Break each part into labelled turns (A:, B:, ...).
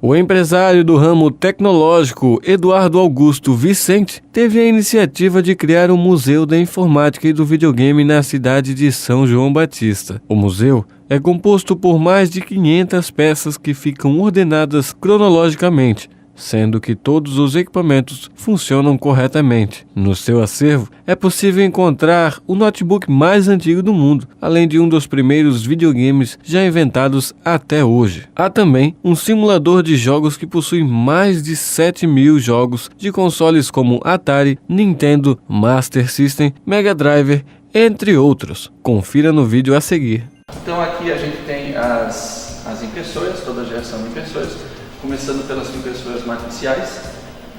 A: O empresário do ramo tecnológico Eduardo Augusto Vicente teve a iniciativa de criar um museu da informática e do videogame na cidade de São João Batista. O museu é composto por mais de 500 peças que ficam ordenadas cronologicamente, sendo que todos os equipamentos funcionam corretamente. No seu acervo, é possível encontrar o notebook mais antigo do mundo, além de um dos primeiros videogames já inventados até hoje. Há também um simulador de jogos que possui mais de 7.000 jogos de consoles como Atari, Nintendo, Master System, Mega Drive, entre outros. Confira no vídeo a seguir.
B: Então aqui a gente tem as impressoras, toda a geração de impressoras, começando pelas impressoras matriciais,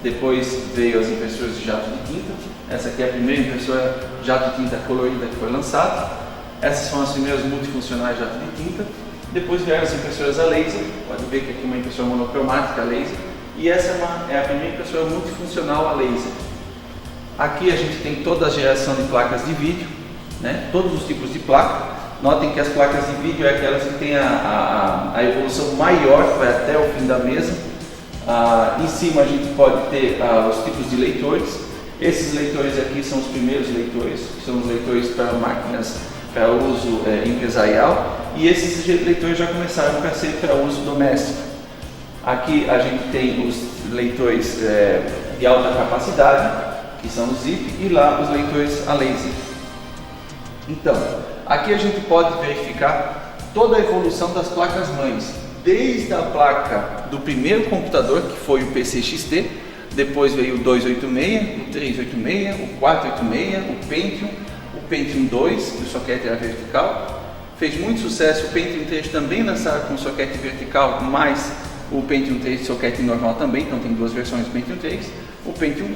B: depois veio as impressoras de jato de tinta. Essa aqui é a primeira impressora jato de tinta colorida que foi lançada. Essas são as primeiras multifuncionais jato de tinta. Depois vieram as impressoras a laser, pode ver que aqui é uma impressora monocromática a laser, e essa é a primeira impressora multifuncional a laser. Aqui a gente tem toda a geração de placas de vídeo, né? Todos os tipos de placa. Notem que as placas de vídeo é aquelas que têm a evolução maior, vai até o fim da mesa. Em cima a gente pode ter os tipos de leitores. Esses leitores aqui são os primeiros leitores, que são os leitores para máquinas para uso empresarial. E esses leitores já começaram para ser para uso doméstico. Aqui a gente tem os leitores de alta capacidade, que são os ZIP, e lá os leitores a laser. Então, aqui a gente pode verificar toda a evolução das placas-mães, desde a placa do primeiro computador, que foi o PC-XT, depois veio o 286, o 386, o 486, o Pentium 2, que o soquete era vertical. Fez muito sucesso, o Pentium 3 também lançaram com soquete vertical, mas o Pentium 3 soquete normal também, então tem duas versões do Pentium 3, o Pentium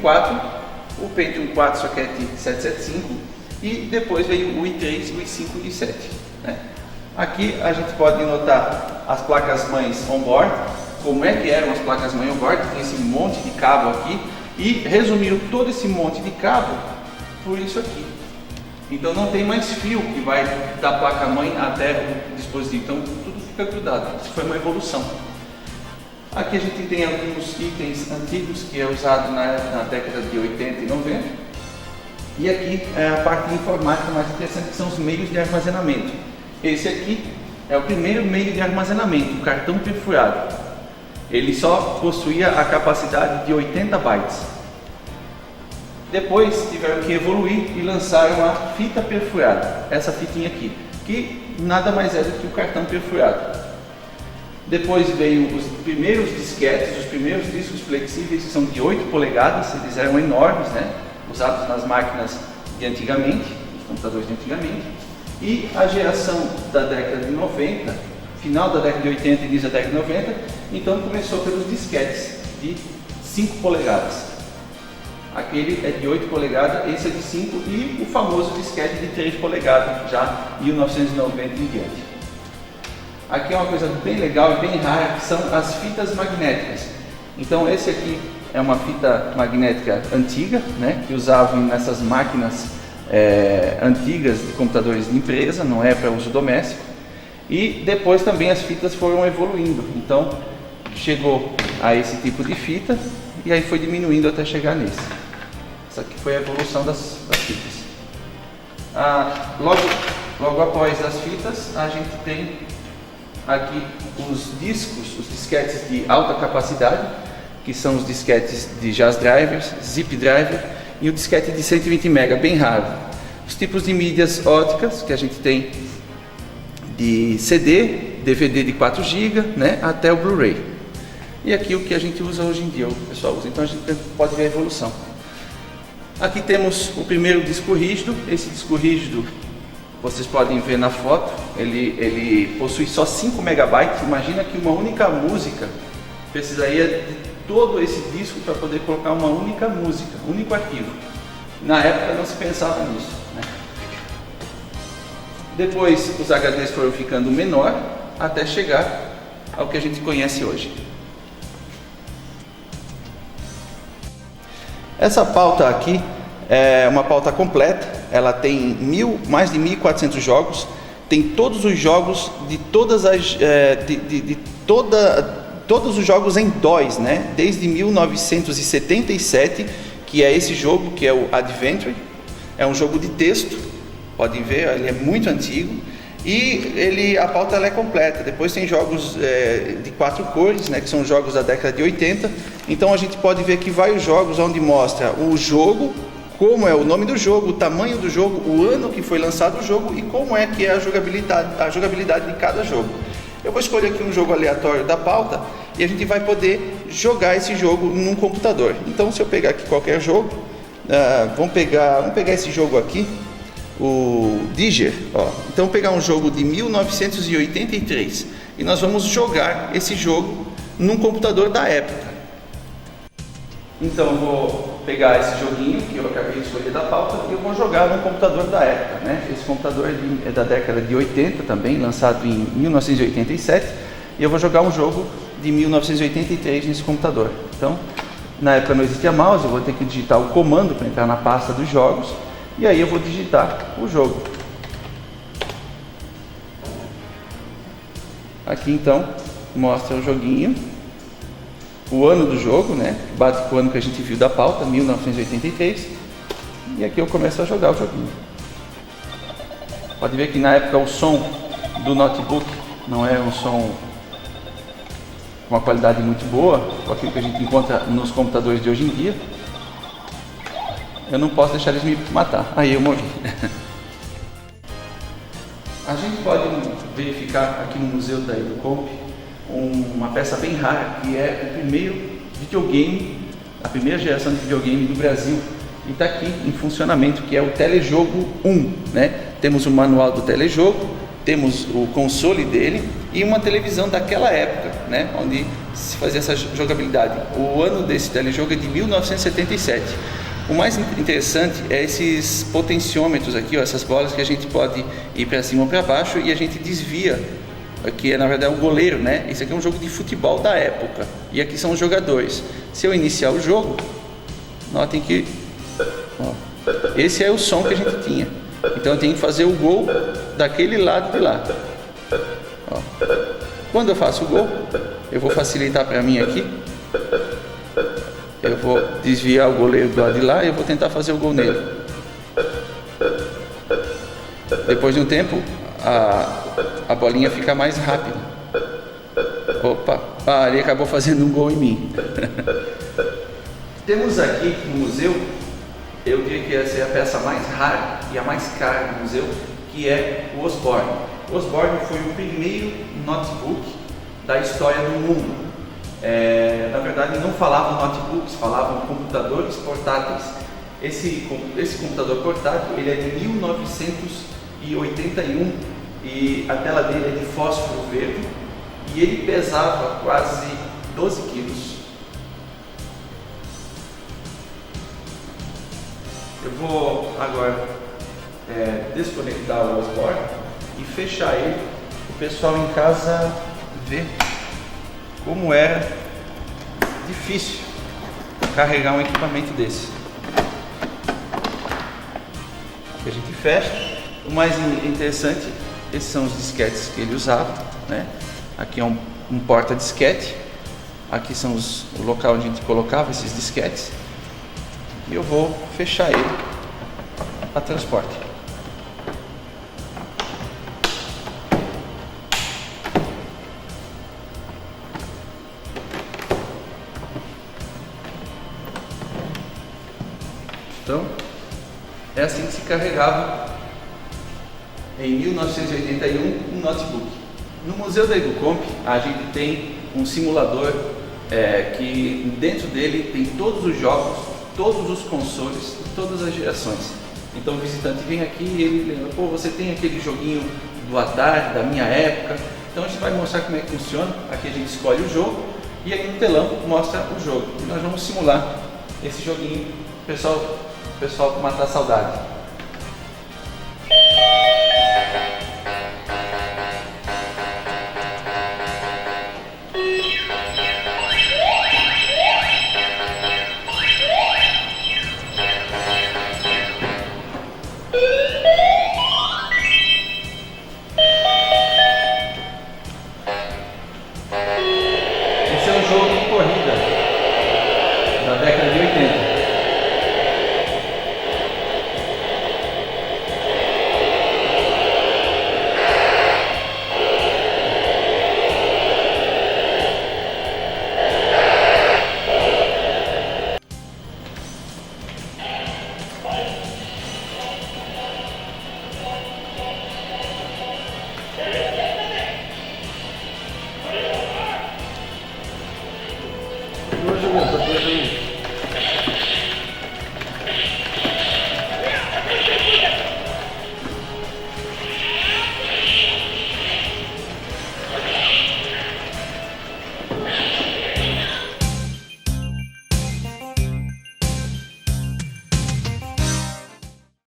B: 4 soquete 775, e depois veio o i3, o i5 e o i7. Né? Aqui a gente pode notar as placas-mães on-board, como é que eram as placas-mães on-board, tem esse monte de cabo aqui, e resumiram todo esse monte de cabo por isso aqui. Então não tem mais fio que vai da placa-mãe até o dispositivo, então tudo fica grudado. Isso foi uma evolução. Aqui a gente tem alguns itens antigos que é usado na década de 80 e 90. E aqui é a parte de informática mais interessante, que são os meios de armazenamento. Esse aqui é o primeiro meio de armazenamento, o cartão perfurado. Ele só possuía a capacidade de 80 bytes. Depois tiveram que evoluir e lançaram a fita perfurada, essa fitinha aqui, que nada mais é do que o cartão perfurado. Depois veio os primeiros disquetes, os primeiros discos flexíveis, que são de 8 polegadas, eles eram enormes, né? Usados nas máquinas de antigamente, os computadores de antigamente, e a geração da década de 90, final da década de 80 e início da década de 90, então começou pelos disquetes de 5 polegadas. Aquele é de 8 polegadas, esse é de 5 e o famoso disquete de 3 polegadas, já em 1990 em diante. Aqui é uma coisa bem legal e bem rara, que são as fitas magnéticas. Então esse aqui é uma fita magnética antiga, né, que usavam nessas máquinas antigas de computadores de empresa, não é para uso doméstico. E depois também as fitas foram evoluindo, então chegou a esse tipo de fita e aí foi diminuindo até chegar nesse. Essa aqui foi a evolução das fitas. Logo após as fitas, a gente tem aqui os discos, os disquetes de alta capacidade, que são os disquetes de Jazz Drivers, Zip Driver e o disquete de 120 MB, bem raro. Os tipos de mídias óticas que a gente tem de CD, DVD de 4 GB, né, até o Blu-ray. E aqui o que a gente usa hoje em dia, o pessoal usa, então a gente pode ver a evolução. Aqui temos o primeiro disco rígido. Esse disco rígido, vocês podem ver na foto, ele possui só 5 MB. Imagina que uma única música precisaria de todo esse disco para poder colocar uma única música, um único arquivo. Na época não se pensava nisso, né? Depois os HDs foram ficando menor até chegar ao que a gente conhece hoje. Essa pauta aqui é uma pauta completa, ela tem mais de 1.400 jogos, tem todos os jogos de todas as todos os jogos em DOS, né? Desde 1977, que é esse jogo, que é o Adventure. É um jogo de texto, podem ver, ele é muito antigo. E a pauta ela é completa. Depois tem jogos de 4 cores, né, que são jogos da década de 80. Então a gente pode ver aqui vários jogos onde mostra o jogo, como é o nome do jogo, o tamanho do jogo, o ano que foi lançado o jogo e como é que é a jogabilidade de cada jogo. Eu vou escolher aqui um jogo aleatório da pauta e a gente vai poder jogar esse jogo num computador. Então, se eu pegar aqui qualquer jogo, vamos pegar esse jogo aqui, o Digger. Então, pegar um jogo de 1983 e nós vamos jogar esse jogo num computador da época. Então, eu vou pegar esse joguinho que eu acabei de escolher da pauta e eu vou jogar num computador da época, né? Esse computador é da década de 80 também, lançado em 1987, e eu vou jogar um jogo de 1983 nesse computador. Então, na época não existia mouse, eu vou ter que digitar o comando para entrar na pasta dos jogos, e aí eu vou digitar o jogo. Aqui então mostra o joguinho, o ano do jogo, né? Bate com o ano que a gente viu da pauta, 1983. E aqui eu começo a jogar o joguinho. Pode ver que na época o som do notebook não é um som com uma qualidade muito boa, com aquilo que a gente encontra nos computadores de hoje em dia. Eu não posso deixar eles me matar. Aí eu morri. A gente pode verificar aqui no Museu da Educomp uma peça bem rara, que é o primeiro videogame, a primeira geração de videogame do Brasil, e está aqui em funcionamento, que é o Telejogo 1, né? Temos o manual do telejogo, temos o console dele e uma televisão daquela época, né? Onde se fazia essa jogabilidade. O ano desse telejogo é de 1977. O mais interessante é esses potenciômetros aqui, essas bolas que a gente pode ir para cima ou para baixo e a gente desvia. Aqui na verdade é o goleiro, né? Esse aqui é um jogo de futebol da época. E aqui são os jogadores. Se eu iniciar o jogo, notem que esse é o som que a gente tinha. Então eu tenho que fazer o gol daquele lado de lá. Quando eu faço o gol, eu vou facilitar para mim aqui. Eu vou desviar o goleiro do lado de lá e eu vou tentar fazer o gol nele. Depois de um tempo, a bolinha fica mais rápida. Opa, ele acabou fazendo um gol em mim. Temos aqui no museu, eu diria que essa é a peça mais rara e a mais cara do museu, que é o Osborne. O Osborne foi o primeiro notebook da história do mundo. Na verdade não falavam notebooks, falavam computadores portáteis. Esse computador portátil ele é de 1981 e a tela dele é de fósforo verde e ele pesava quase 12 quilos. Eu vou agora desconectar o Osborne e fechar ele, o pessoal em casa ver como era difícil carregar um equipamento desse. A gente fecha. O mais interessante, esses são os disquetes que ele usava, né? Aqui é um porta-disquete. Aqui são o local onde a gente colocava esses disquetes. E eu vou fechar ele para transporte. Então, é assim que se carregava em 1981 um notebook. No Museu da Educomp a gente tem um simulador que dentro dele tem todos os jogos, todos os consoles, todas as gerações. Então o visitante vem aqui e ele lembra, pô, você tem aquele joguinho do Atari, da minha época. Então a gente vai mostrar como é que funciona. Aqui a gente escolhe o jogo e aí no telão mostra o jogo. E nós vamos simular esse joguinho, pessoal matar a saudade.